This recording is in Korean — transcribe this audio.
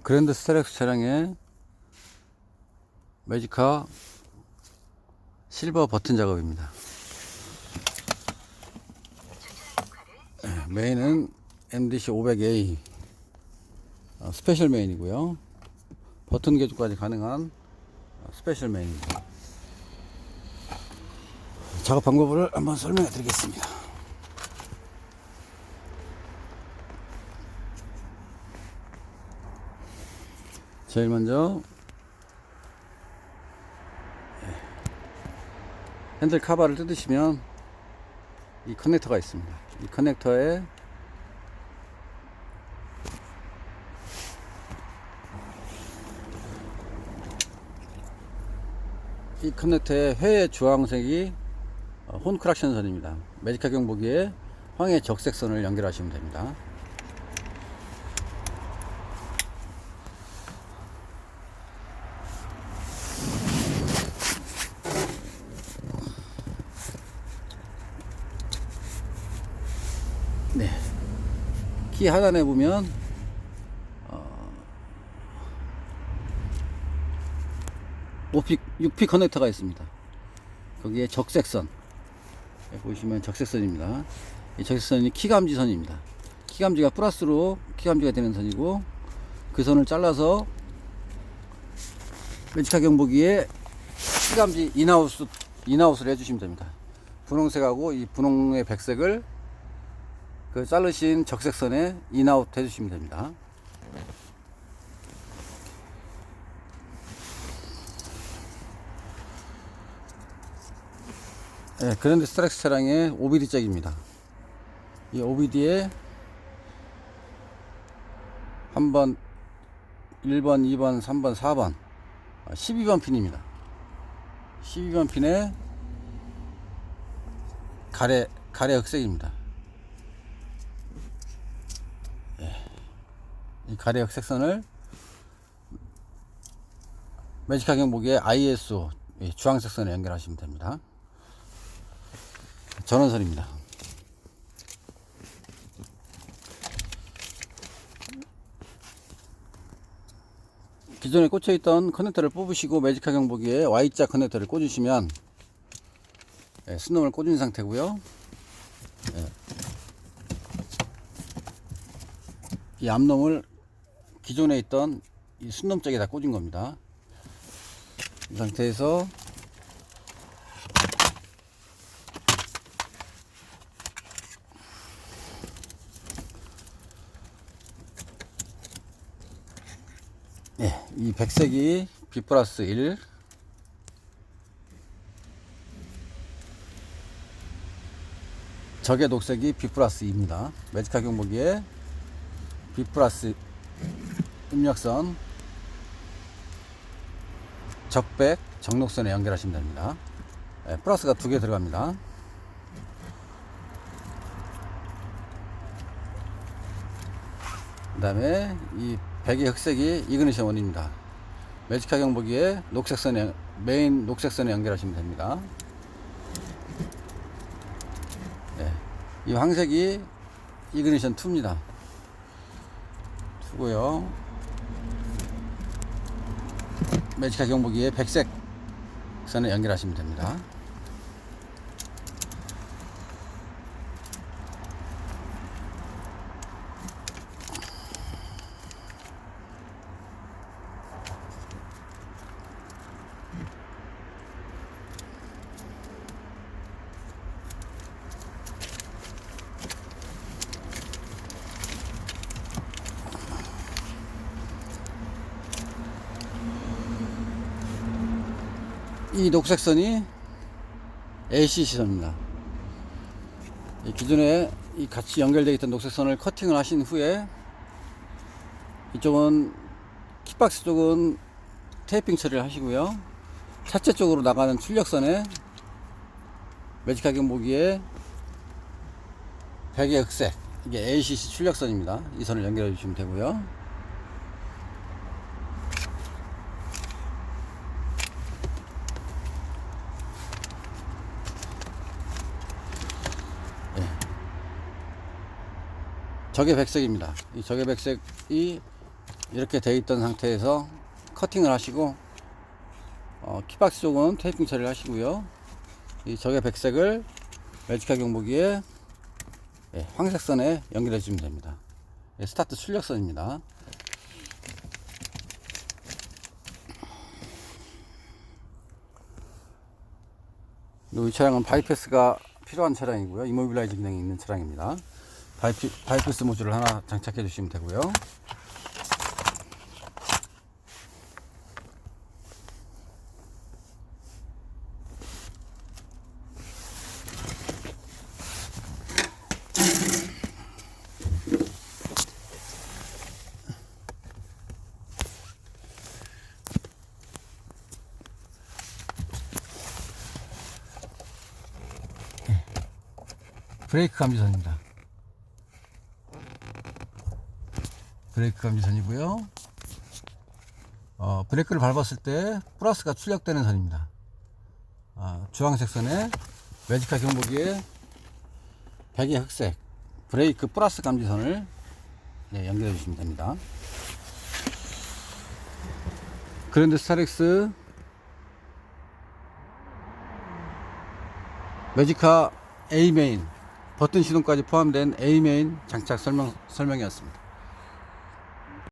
그랜드 스타렉스 차량의 매지카 실버 버튼 작업입니다. 메인은 MDC 500A 스페셜 메인이고요. 버튼 개조까지 가능한 스페셜 메인입니다. 작업 방법을 한번 설명해 드리겠습니다. 제일 먼저 핸들 카바를 뜯으시면 이 커넥터가 있습니다. 이 커넥터에 회의 주황색이 혼크락션 선입니다. 매지카 경보기에 황해 적색선을 연결하시면 됩니다. 네, 키 하단에 보면 6P 커넥터가 있습니다. 거기에 적색선 보시면 적색선입니다. 이 적색선이 키감지선입니다. 키감지가 플러스로 키감지가 되는 선이고, 그 선을 잘라서 매지카 경보기에 키감지 인아웃을 해주시면 됩니다. 분홍색하고 이 분홍의 백색을 그 자르신 적색선에 인아웃 해주시면 됩니다. 네, 그랜드 스타렉스 차량의 OBD 잭입니다. 이 OBD에 한번 1번, 2번, 3번, 4번 12번 핀입니다. 12번 핀에 가래 흑색입니다. 이 가래 흑색선을 매지카 경보기에 ISO 주황색선에 연결하시면 됩니다. 전원선입니다. 기존에 꽂혀있던 커넥터를 뽑으시고 매지카 경보기에 Y자 커넥터를 꽂으시면 순놈을 꽂은 상태고요. 이 앞놈을 기존에 있던 이 순놈 쪽에다 꽂은 겁니다. 이 상태에서 이 백색이 B 플러스 1, 적의 녹색이 B 플러스 2입니다. 매지카 경보기에 B 플러스 입력선, 적백, 적녹선에 연결하시면 됩니다. 플러스가 2개 들어갑니다. 그 다음에 이 백의 흑색이 이그니션 원입니다. 매지카 경보기에 메인 녹색선에 연결하시면 됩니다. 이 황색이 이그니션 2입니다. 2고요. 매지카 경보기에 백색 선에 연결하시면 됩니다. 이 녹색선이 ACC 선입니다. 기존에 이 같이 연결되어 있던 녹색선을 커팅을 하신 후에 이쪽은 킥박스 쪽은 테이핑 처리를 하시고요. 차체 쪽으로 나가는 출력선에 매지카 경보기에 백의 흑색, 이게 ACC 출력선입니다. 이 선을 연결해 주시면 되고요. 적의 백색입니다. 이 적의 백색이 이렇게 되어 있던 상태에서 커팅을 하시고 키박스 쪽은 테이핑 처리를 하시고요. 이 적의 백색을 멜지카 경보기에 황색선에 연결해 주시면 됩니다. 스타트 출력선입니다. 이 차량은 바이패스가 필요한 차량이고요. 이모빌라이즈 기능이 있는 차량입니다. 바이패스 모듈을 하나 장착해 주시면 되고요. 브레이크 감지선입니다. 브레이크 감지선이고요. 브레이크를 밟았을 때 플러스가 출력되는 선입니다. 주황색 선에 멜지카 경보기에 백의 흑색 브레이크 플러스 감지선을 연결해 주시면 됩니다. 그랜드 스타렉스 멜지카 A 메인 버튼 시동까지 포함된 A 메인 장착 설명이었습니다.